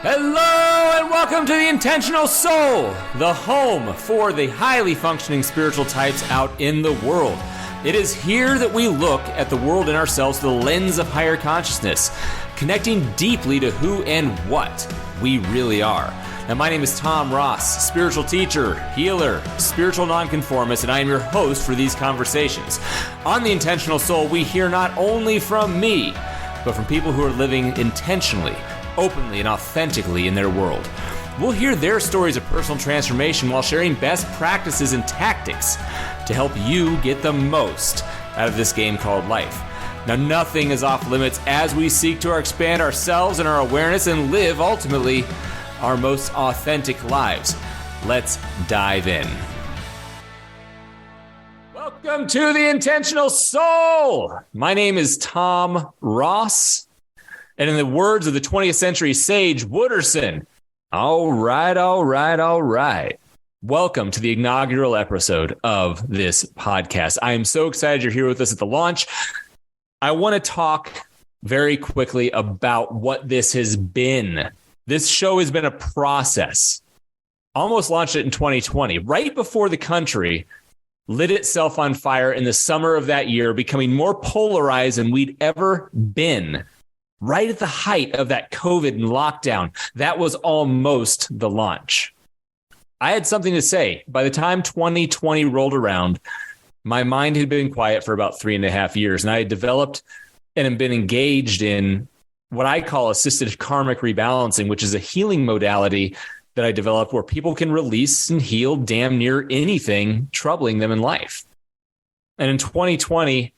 Hello and welcome to the Intentional Soul, the home for the highly functioning spiritual types out in the world. It is here that we look at the world and ourselves through the lens of higher consciousness, connecting deeply to who and what we really are. Now, my name is Tom Ross, spiritual teacher, healer, spiritual nonconformist, and I am your host for these conversations. On the Intentional Soul, we hear not only from me, but from people who are living intentionally, openly, and authentically in their world. We'll hear their stories of personal transformation while sharing best practices and tactics to help you get the most out of this game called life. Now, nothing is off limits as we seek to expand ourselves and our awareness and live, ultimately, our most authentic lives. Let's dive in. Welcome to the Intentional Soul. My name is Tom Ross. And in the words of the 20th century sage Wooderson, all right. Welcome to the inaugural episode of this podcast. I am so excited you're here with us at the launch. I want to talk very quickly about what this has been. This show has been a process. Almost launched it in 2020, right before the country lit itself on fire in the summer of that year, becoming more polarized than we'd ever been. Right at the height of that COVID and lockdown, that was almost the launch. I had something to say. By the time 2020 rolled around, my mind had been quiet for about 3.5 years, and I had developed and have been engaged in what I call assisted karmic rebalancing, which is a healing modality that I developed where people can release and heal damn near anything troubling them in life. And in 2020,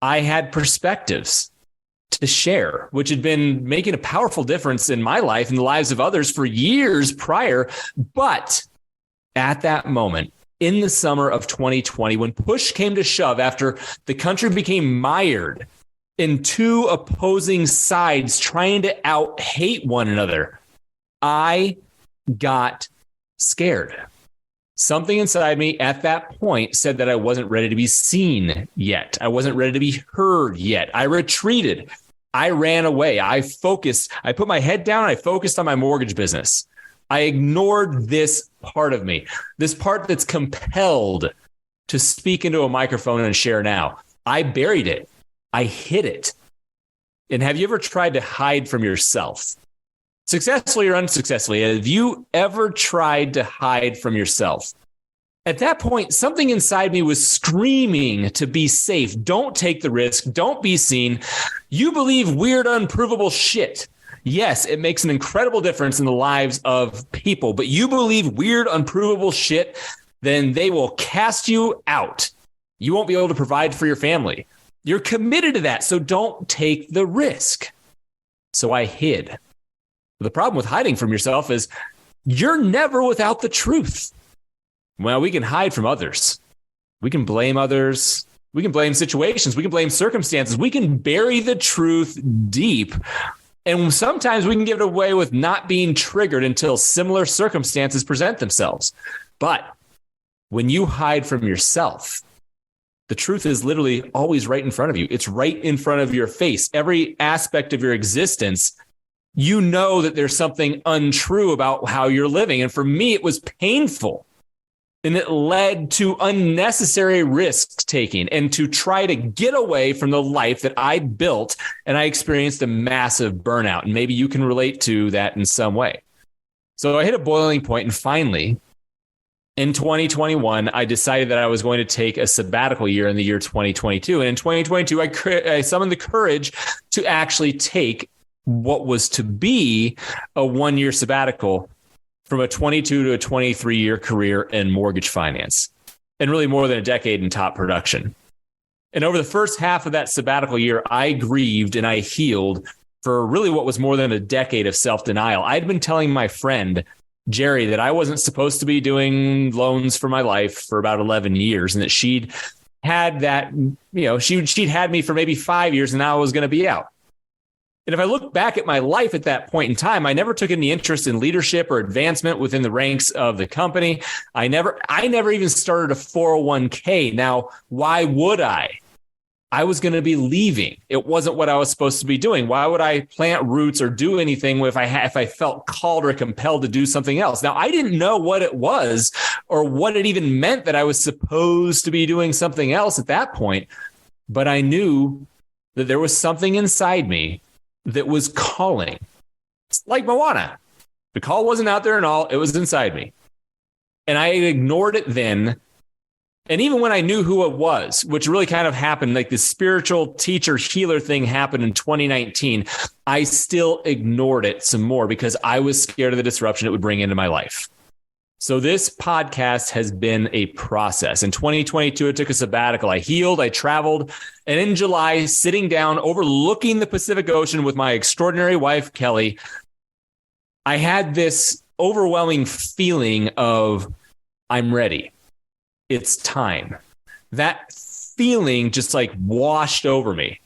I had perspectives to share, which had been making a powerful difference in my life and the lives of others for years prior. But at that moment, in the summer of 2020, when push came to shove after the country became mired in two opposing sides trying to out-hate one another, I got scared. Something inside me at that point said that I wasn't ready to be seen yet. I wasn't ready to be heard yet. I retreated. I ran away. I focused. I put my head down. I focused on my mortgage business. I ignored this part of me, this part that's compelled to speak into a microphone and share now. I buried it. I hid it. And have you ever tried to hide from yourself? Successfully or unsuccessfully, have you ever tried to hide from yourself? At that point, something inside me was screaming to be safe. Don't take the risk. Don't be seen. You believe weird, unprovable shit. Yes, it makes an incredible difference in the lives of people, but you believe weird, unprovable shit, then they will cast you out. You won't be able to provide for your family. You're committed to that, so don't take the risk. So I hid. The problem with hiding from yourself is you're never without the truth. Well, we can hide from others. We can blame others. We can blame situations. We can blame circumstances. We can bury the truth deep. And sometimes we can get away with not being triggered until similar circumstances present themselves. But when you hide from yourself, the truth is literally always right in front of you. It's right in front of your face. Every aspect of your existence, you know that there's something untrue about how you're living. And for me, it was painful. And it led to unnecessary risk taking and to try to get away from the life that I built. And I experienced a massive burnout. And maybe you can relate to that in some way. So I hit a boiling point, and finally, in 2021, I decided that I was going to take a sabbatical year in the year 2022. And in 2022, I summoned the courage to actually take what was to be a 1-year sabbatical from a 22 to a 23-year career in mortgage finance, and really more than a decade in top production. And over the first half of that sabbatical year, I grieved and I healed for really what was more than a decade of self-denial. I'd been telling my friend, Jerry, that I wasn't supposed to be doing loans for my life for about 11 years, and that she'd had that, she'd had me for maybe 5 years, and now I was going to be out. And if I look back at my life at that point in time, I never took any interest in leadership or advancement within the ranks of the company. I never even started a 401k. Now, why would I? I was going to be leaving. It wasn't what I was supposed to be doing. Why would I plant roots or do anything if I felt called or compelled to do something else? Now, I didn't know what it was or what it even meant that I was supposed to be doing something else at that point. But I knew that there was something inside me that was calling. It's like Moana. The call wasn't out there and all, it was inside me. And I ignored it then. And even when I knew who it was, which really kind of happened, like the spiritual teacher healer thing happened in 2019, I still ignored it some more because I was scared of the disruption it would bring into my life. So this podcast has been a process. In 2022, I took a sabbatical. I healed, I traveled, and in July, sitting down overlooking the Pacific Ocean with my extraordinary wife, Kelly, I had this overwhelming feeling of I'm ready. It's time. That feeling just like washed over me.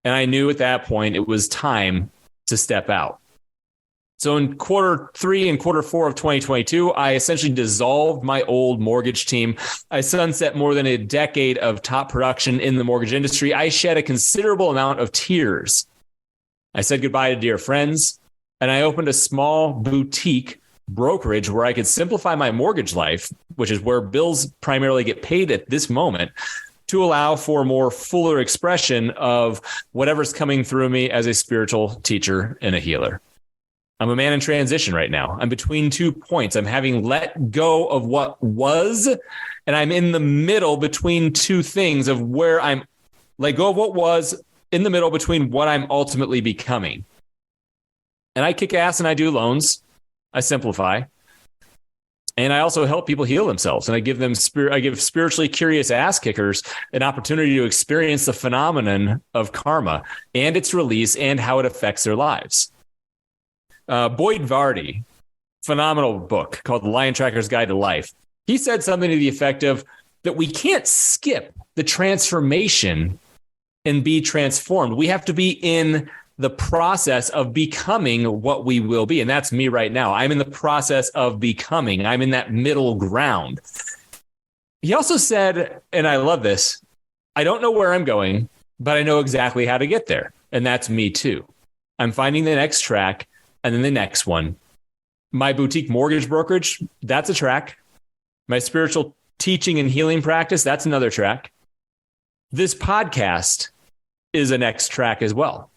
And I knew at that point it was time to step out. So in quarter 3 and quarter 4 of 2022, I essentially dissolved my old mortgage team. I sunset more than a decade of top production in the mortgage industry. I shed a considerable amount of tears. I said goodbye to dear friends, and I opened a small boutique brokerage where I could simplify my mortgage life, which is where bills primarily get paid at this moment, to allow for more fuller expression of whatever's coming through me as a spiritual teacher and a healer. I'm a man in transition right now. I'm between 2 points. I'm having let go of what was, and I'm in the middle between 2 things of where I'm let go of what was in the middle between what I'm ultimately becoming. And I kick ass and I do loans. I simplify. And I also help people heal themselves. And I give them I give spiritually curious ass kickers an opportunity to experience the phenomenon of karma and its release and how it affects their lives. Boyd Vardy, phenomenal book called The Lion Tracker's Guide to Life. He said something to the effect of that we can't skip the transformation and be transformed. We have to be in the process of becoming what we will be. And that's me right now. I'm in the process of becoming. I'm in that middle ground. He also said, and I love this, I don't know where I'm going, but I know exactly how to get there. And that's me too. I'm finding the next track and then the next one. My boutique mortgage brokerage, that's a track. My spiritual teaching and healing practice, that's another track. This podcast is a next track as well.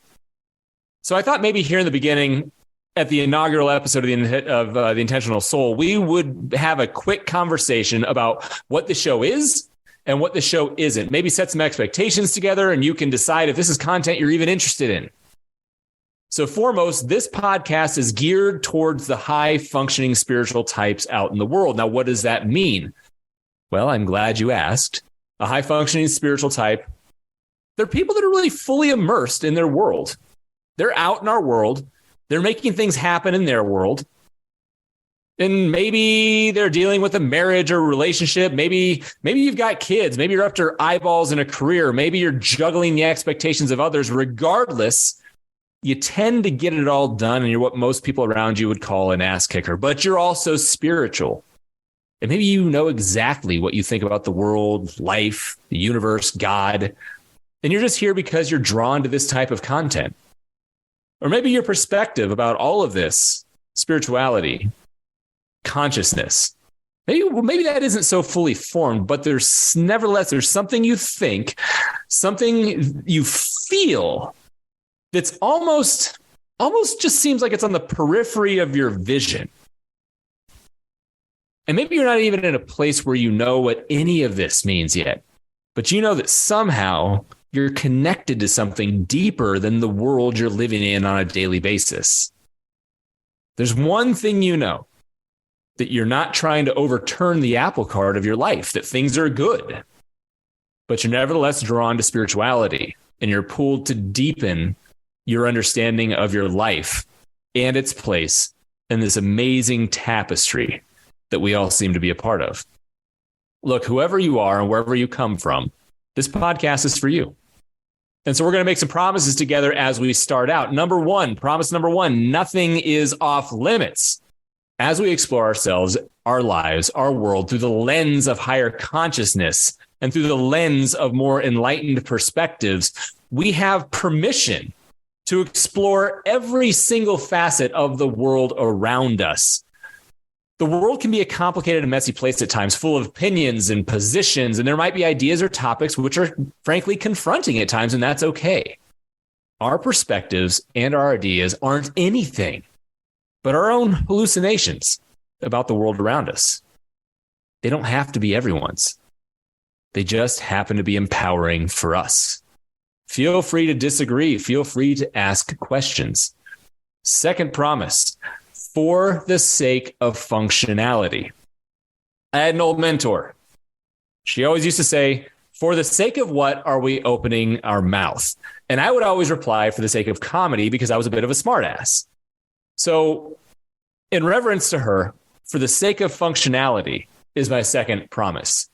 So I thought maybe here in the beginning, at the inaugural episode of the Intentional Soul, we would have a quick conversation about what the show is and what the show isn't. Maybe set some expectations together and you can decide if this is content you're even interested in. So foremost, this podcast is geared towards the high-functioning spiritual types out in the world. Now, what does that mean? Well, I'm glad you asked. A high-functioning spiritual type, they're people that are really fully immersed in their world. They're out in our world. They're making things happen in their world. And maybe they're dealing with a marriage or relationship. Maybe you've got kids. Maybe you're up to your eyeballs in a career. Maybe you're juggling the expectations of others. Regardless, you tend to get it all done, and you're what most people around you would call an ass kicker. But you're also spiritual. And maybe you know exactly what you think about the world, life, the universe, God. And you're just here because you're drawn to this type of content. Or maybe your perspective about all of this, spirituality, consciousness, maybe that isn't so fully formed, but there's something you think, something you feel that's almost just seems like it's on the periphery of your vision. And maybe you're not even in a place where you know what any of this means yet, but you know that somehow you're connected to something deeper than the world you're living in on a daily basis. There's one thing you know, that you're not trying to overturn the apple cart of your life, that things are good, but you're nevertheless drawn to spirituality and you're pulled to deepen your understanding of your life and its place in this amazing tapestry that we all seem to be a part of. Look, whoever you are and wherever you come from, this podcast is for you. And so we're going to make some promises together as we start out. Promise number one, nothing is off limits. As we explore ourselves, our lives, our world through the lens of higher consciousness, and through the lens of more enlightened perspectives, we have permission to explore every single facet of the world around us. The world can be a complicated and messy place at times, full of opinions and positions, and there might be ideas or topics which are frankly confronting at times, and that's okay. Our perspectives and our ideas aren't anything but our own hallucinations about the world around us. They don't have to be everyone's. They just happen to be empowering for us. Feel free to disagree. Feel free to ask questions. Second promise, for the sake of functionality. I had an old mentor. She always used to say, for the sake of what are we opening our mouth? And I would always reply, for the sake of comedy, because I was a bit of a smartass. So in reverence to her, for the sake of functionality is my second promise.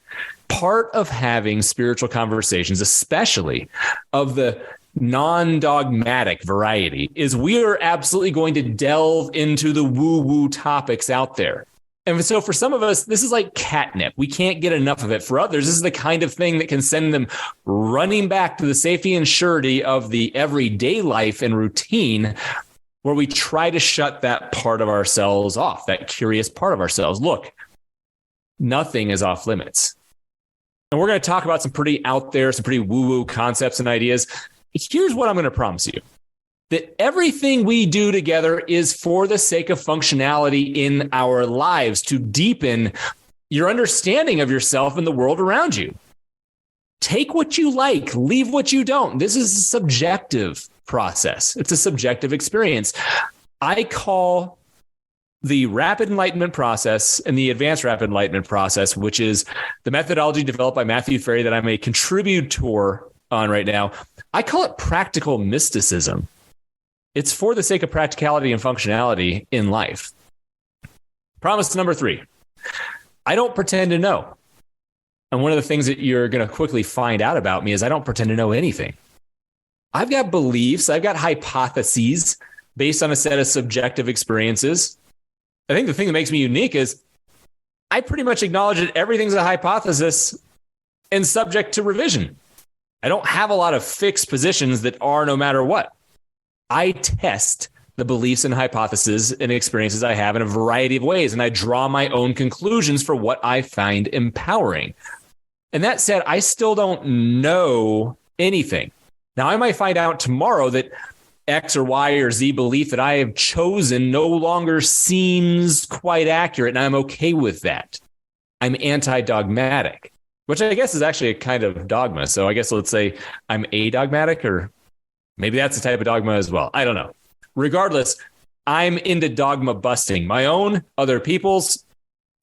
Part of having spiritual conversations, especially of the non-dogmatic variety, is we are absolutely going to delve into the woo-woo topics out there. And so for some of us, this is like catnip. We can't get enough of it. For others, this is the kind of thing that can send them running back to the safety and surety of the everyday life and routine, where we try to shut that part of ourselves off, that curious part of ourselves. Look, nothing is off limits. And we're going to talk about some pretty out there, some pretty woo-woo concepts and ideas. Here's what I'm going to promise you. That everything we do together is for the sake of functionality in our lives, to deepen your understanding of yourself and the world around you. Take what you like, leave what you don't. This is a subjective process. It's a subjective experience. I call the rapid enlightenment process and the advanced rapid enlightenment process, which is the methodology developed by Matthew Ferry that I'm a contributor on right now. I call it practical mysticism. It's for the sake of practicality and functionality in life. Promise number 3. I don't pretend to know. And one of the things that you're going to quickly find out about me is I don't pretend to know anything. I've got beliefs. I've got hypotheses based on a set of subjective experiences. I think the thing that makes me unique is I pretty much acknowledge that everything's a hypothesis and subject to revision. I don't have a lot of fixed positions that are no matter what. I test the beliefs and hypotheses and experiences I have in a variety of ways, and I draw my own conclusions for what I find empowering. And that said, I still don't know anything. Now, I might find out tomorrow that X or Y or Z belief that I have chosen no longer seems quite accurate, and I'm okay with that. I'm anti-dogmatic, which I guess is actually a kind of dogma. So I guess let's say I'm adogmatic, or maybe that's a type of dogma as well. I don't know. Regardless, I'm into dogma busting. My own, other people's,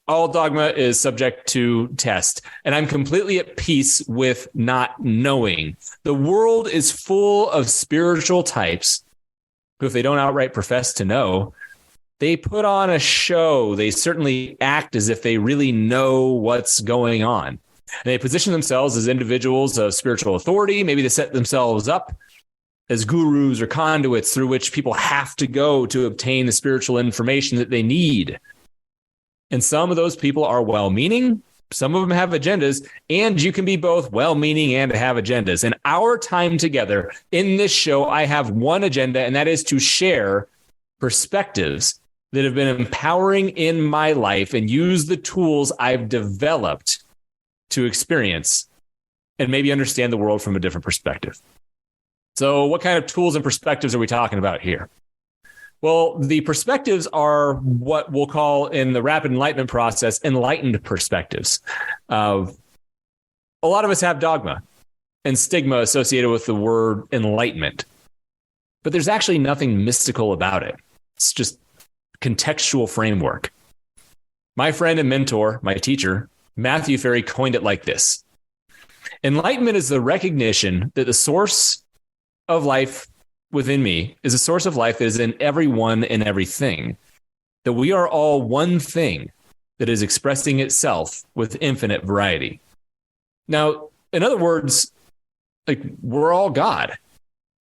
all dogma is subject to test. And I'm completely at peace with not knowing. The world is full of spiritual types who, if they don't outright profess to know, they put on a show. They certainly act as if they really know what's going on. And they position themselves as individuals of spiritual authority. Maybe they set themselves up as gurus or conduits through which people have to go to obtain the spiritual information that they need. And some of those people are well-meaning. Some of them have agendas, and you can be both well-meaning and have agendas. In our time together in this show, I have one agenda, and that is to share perspectives that have been empowering in my life and use the tools I've developed to experience and maybe understand the world from a different perspective. So what kind of tools and perspectives are we talking about here? Well, the perspectives are what we'll call in the rapid enlightenment process, enlightened perspectives. A lot of us have dogma and stigma associated with the word enlightenment, but there's actually nothing mystical about it. It's just contextual framework. My friend and mentor, my teacher, Matthew Ferry, coined it like this. Enlightenment is the recognition that the source of life within me is a source of life that is in everyone and everything, that we are all one thing that is expressing itself with infinite variety. Now, in other words, like, we're all God.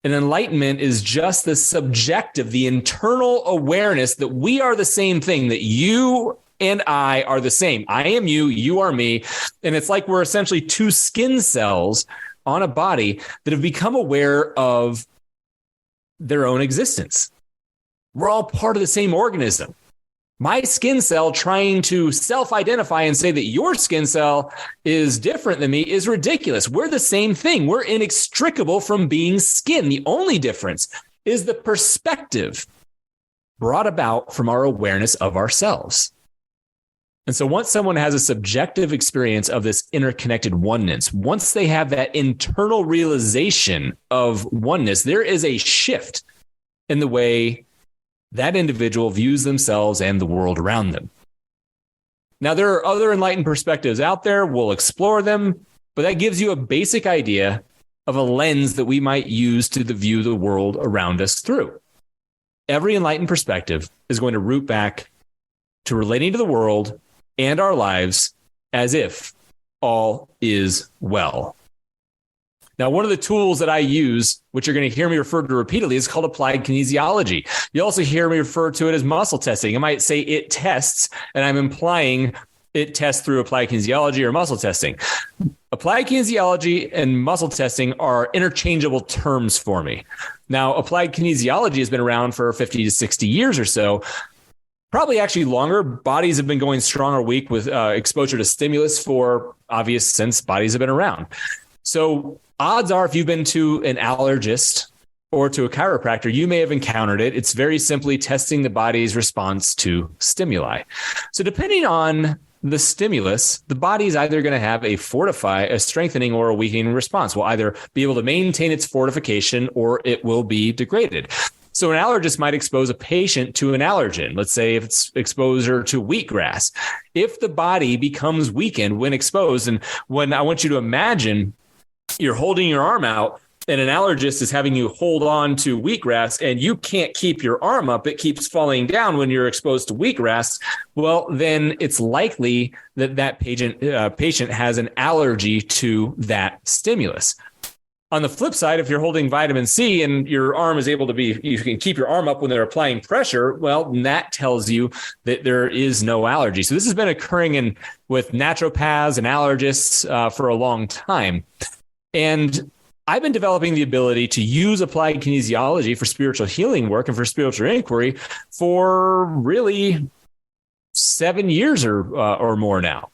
And enlightenment is just the subjective, the internal awareness that we are the same thing, that you and I are the same. I am you, you are me. And it's like we're essentially two skin cells on a body that have become aware of their own existence. We're all part of the same organism. My skin cell trying to self-identify and say that your skin cell is different than me is ridiculous. We're the same thing. We're inextricable from being skin. The only difference is the perspective brought about from our awareness of ourselves. And so once someone has a subjective experience of this interconnected oneness, once they have that internal realization of oneness, there is a shift in the way that individual views themselves and the world around them. Now, there are other enlightened perspectives out there. We'll explore them, but that gives you a basic idea of a lens that we might use to view the world around us through. Every enlightened perspective is going to root back to relating to the world and our lives as if all is well. Now, one of the tools that I use, which you're going to hear me refer to repeatedly, is called applied kinesiology. You also hear me refer to it as muscle testing. I might say it tests, and I'm implying it tests through applied kinesiology or muscle testing. Applied kinesiology and muscle testing are interchangeable terms for me. Now, applied kinesiology has been around for 50 to 60 years or so. Probably actually longer. Bodies have been going strong or weak with exposure to stimulus for obvious since bodies have been around. So odds are if you've been to an allergist or to a chiropractor, you may have encountered it. It's very simply testing the body's response to stimuli. So depending on the stimulus, the body is either going to have a strengthening or a weakening response. Will either be able to maintain its fortification or it will be degraded. So an allergist might expose a patient to an allergen. Let's say if it's exposure to wheatgrass. If the body becomes weakened when exposed, and when I want you to imagine you're holding your arm out and an allergist is having you hold on to wheatgrass and you can't keep your arm up, it keeps falling down when you're exposed to wheatgrass, well, then it's likely that patient has an allergy to that stimulus. On the flip side, if you're holding vitamin C and your arm is able to you can keep your arm up when they're applying pressure, well, that tells you that there is no allergy. So this has been occurring with naturopaths and allergists for a long time. And I've been developing the ability to use applied kinesiology for spiritual healing work and for spiritual inquiry for really 7 years or more now.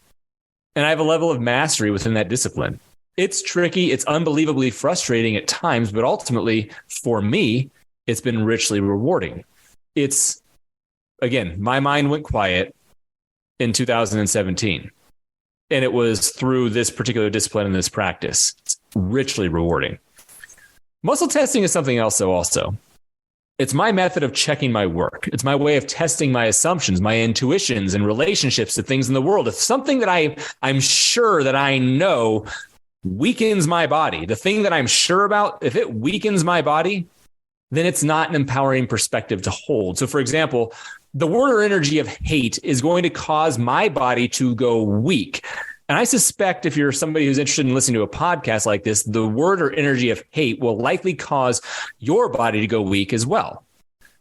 And I have a level of mastery within that discipline. It's tricky. It's unbelievably frustrating at times, but ultimately for me, it's been richly rewarding. Again, my mind went quiet in 2017. And it was through this particular discipline and this practice. It's richly rewarding. Muscle testing is something else, though, also. It's my method of checking my work. It's my way of testing my assumptions, my intuitions, and relationships to things in the world. If something that I'm sure that I know weakens my body, the thing that I'm sure about, if it weakens my body, then it's not an empowering perspective to hold. So, for example, the word or energy of hate is going to cause my body to go weak. And I suspect if you're somebody who's interested in listening to a podcast like this, the word or energy of hate will likely cause your body to go weak as well.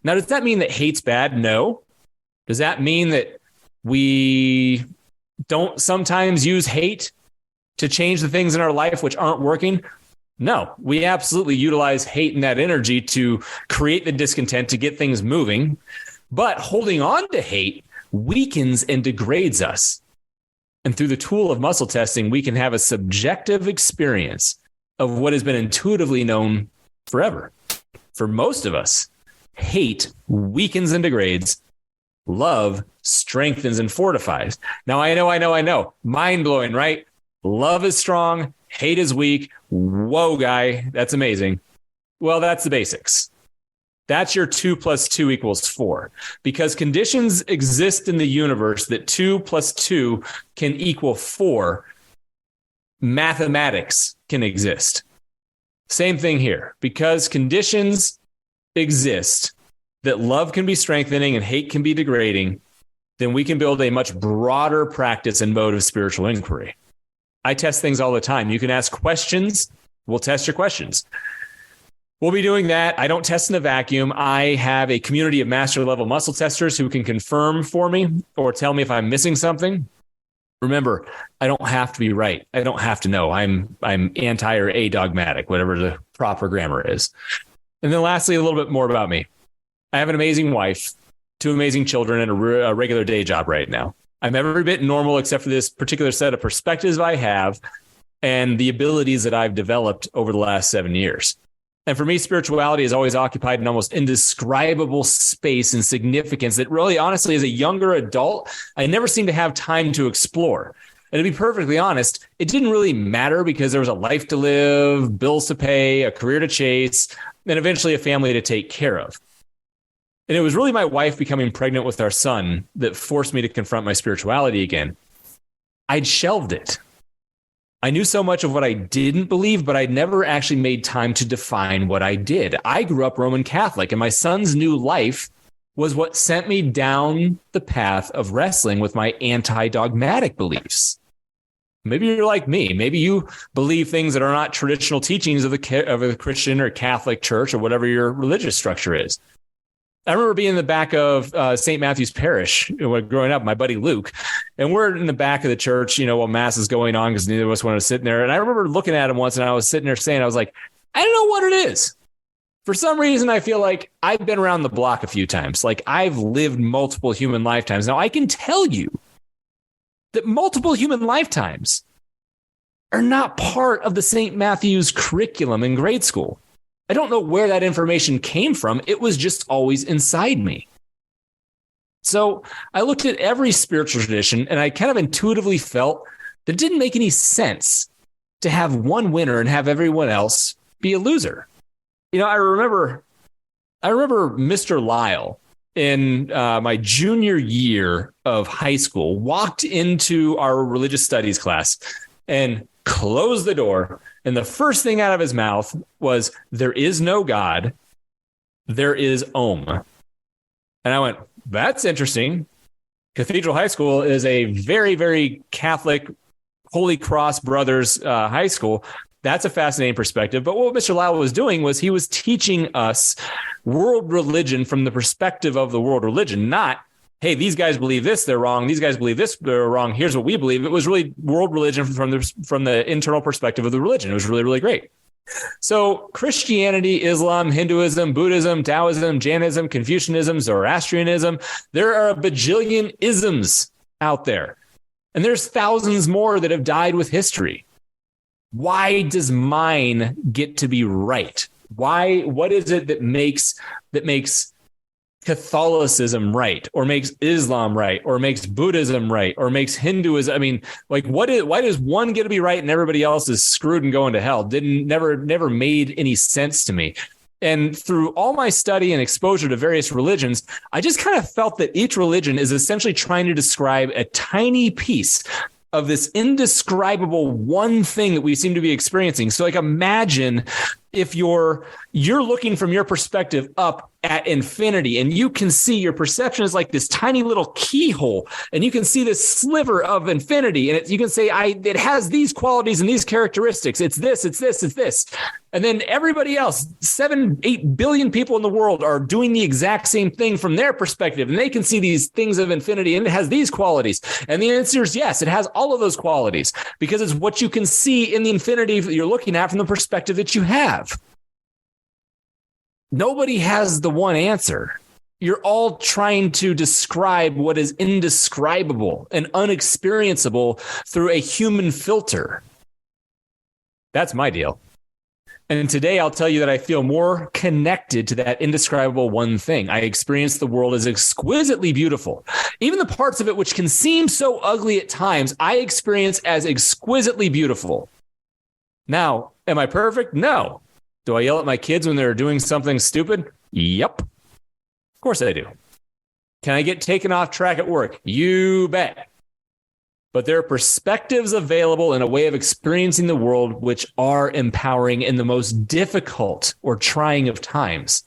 Now, does that mean that hate's bad? No. Does that mean that we don't sometimes use hate to change the things in our life which aren't working? No, we absolutely utilize hate and that energy to create the discontent, to get things moving. But holding on to hate weakens and degrades us. And through the tool of muscle testing, we can have a subjective experience of what has been intuitively known forever. For most of us, hate weakens and degrades. Love strengthens and fortifies. Now, I know. Mind-blowing, right? Love is strong. Hate is weak. Whoa, guy. That's amazing. Well, that's the basics. That's your 2 + 2 = 4. Because conditions exist in the universe that 2 + 2 can equal 4. Mathematics can exist. Same thing here. Because conditions exist that love can be strengthening and hate can be degrading, then we can build a much broader practice and mode of spiritual inquiry. I test things all the time. You can ask questions. We'll test your questions. We'll be doing that. I don't test in a vacuum. I have a community of master level muscle testers who can confirm for me or tell me if I'm missing something. Remember, I don't have to be right. I don't have to know. I'm anti or adogmatic, whatever the proper grammar is. And then lastly, a little bit more about me. I have an amazing wife, 2 amazing children, and a regular day job right now. I'm every bit normal except for this particular set of perspectives I have and the abilities that I've developed over the last 7 years. And for me, spirituality has always occupied an almost indescribable space and significance that really, honestly, as a younger adult, I never seemed to have time to explore. And to be perfectly honest, it didn't really matter because there was a life to live, bills to pay, a career to chase, and eventually a family to take care of. And it was really my wife becoming pregnant with our son that forced me to confront my spirituality again. I'd shelved it. I knew so much of what I didn't believe, but I'd never actually made time to define what I did. I grew up Roman Catholic, and my son's new life was what sent me down the path of wrestling with my anti-dogmatic beliefs. Maybe you're like me. Maybe you believe things that are not traditional teachings of the Christian or Catholic church or whatever your religious structure is. I remember being in the back of St. Matthew's Parish growing up, my buddy Luke, and we're in the back of the church, while mass is going on because neither of us wanted to sit in there. And I remember looking at him once and I was sitting there saying, I was like, I don't know what it is. For some reason, I feel like I've been around the block a few times. Like I've lived multiple human lifetimes. Now I can tell you that multiple human lifetimes are not part of the St. Matthew's curriculum in grade school. I don't know where that information came from. It was just always inside me. So I looked at every spiritual tradition and I kind of intuitively felt that it didn't make any sense to have one winner and have everyone else be a loser. I remember Mr. Lyle in my junior year of high school walked into our religious studies class and closed the door. And the first thing out of his mouth was, there is no God. There is Om. And I went, that's interesting. Cathedral High School is a very, very Catholic Holy Cross Brothers high school. That's a fascinating perspective. But what Mr. Lyle was doing was he was teaching us world religion from the perspective of the world religion, not, hey, these guys believe this, they're wrong. These guys believe this, they're wrong. Here's what we believe. It was really world religion from the internal perspective of the religion. It was really, really great. So Christianity, Islam, Hinduism, Buddhism, Taoism, Jainism, Confucianism, Zoroastrianism, there are a bajillion isms out there. And there's thousands more that have died with history. Why does mine get to be right? What is it that makes Catholicism right, or makes Islam right, or makes Buddhism right, or makes Hinduism? I mean, like, why does one get to be right and everybody else is screwed and going to hell? Never made any sense to me. And through all my study and exposure to various religions, I just kind of felt that each religion is essentially trying to describe a tiny piece of this indescribable one thing that we seem to be experiencing. So like imagine if you're looking from your perspective up at infinity and you can see your perception is like this tiny little keyhole and you can see this sliver of infinity and you can say, it has these qualities and these characteristics. It's this, it's this, it's this. And then everybody else, 7-8 billion people in the world are doing the exact same thing from their perspective. And they can see these things of infinity and it has these qualities. And the answer is yes, it has all of those qualities because it's what you can see in the infinity that you're looking at from the perspective that you have. Nobody has the one answer. You're all trying to describe what is indescribable and unexperienceable through a human filter. That's my deal. And today I'll tell you that I feel more connected to that indescribable one thing. I experience the world as exquisitely beautiful. Even the parts of it which can seem so ugly at times, I experience as exquisitely beautiful. Now, am I perfect? No. Do I yell at my kids when they're doing something stupid? Yep. Of course I do. Can I get taken off track at work? You bet. But there are perspectives available in a way of experiencing the world which are empowering in the most difficult or trying of times.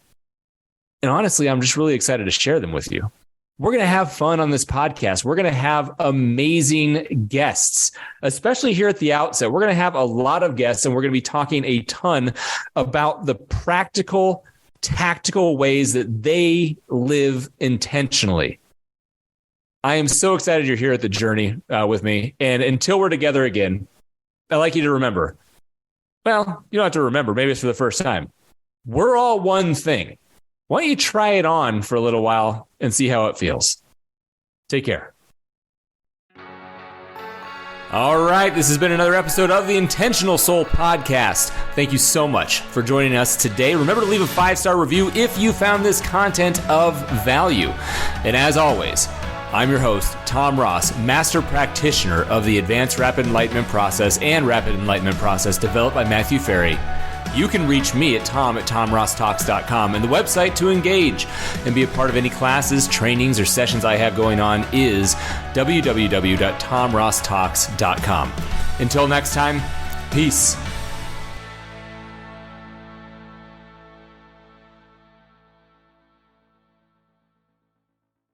And honestly, I'm just really excited to share them with you. we're going to have fun on this podcast. We're going to have amazing guests, especially here at the outset. We're going to have a lot of guests, and we're going to be talking a ton about the practical, tactical ways that they live intentionally. I am so excited you're here at the journey with me. And until we're together again, I'd like you to remember, well, you don't have to remember, maybe it's for the first time. We're all one thing. Why don't you try it on for a little while and see how it feels? Take care. All right, this has been another episode of the Intentional Soul Podcast. Thank you so much for joining us today. Remember to leave a 5-star review if you found this content of value. And as always, I'm your host, Tom Ross, Master Practitioner of the Advanced Rapid Enlightenment Process and Rapid Enlightenment Process developed by Matthew Ferry. You can reach me at tom@tomrosstalks.com, and the website to engage and be a part of any classes, trainings, or sessions I have going on is www.tomrosstalks.com. Until next time, peace.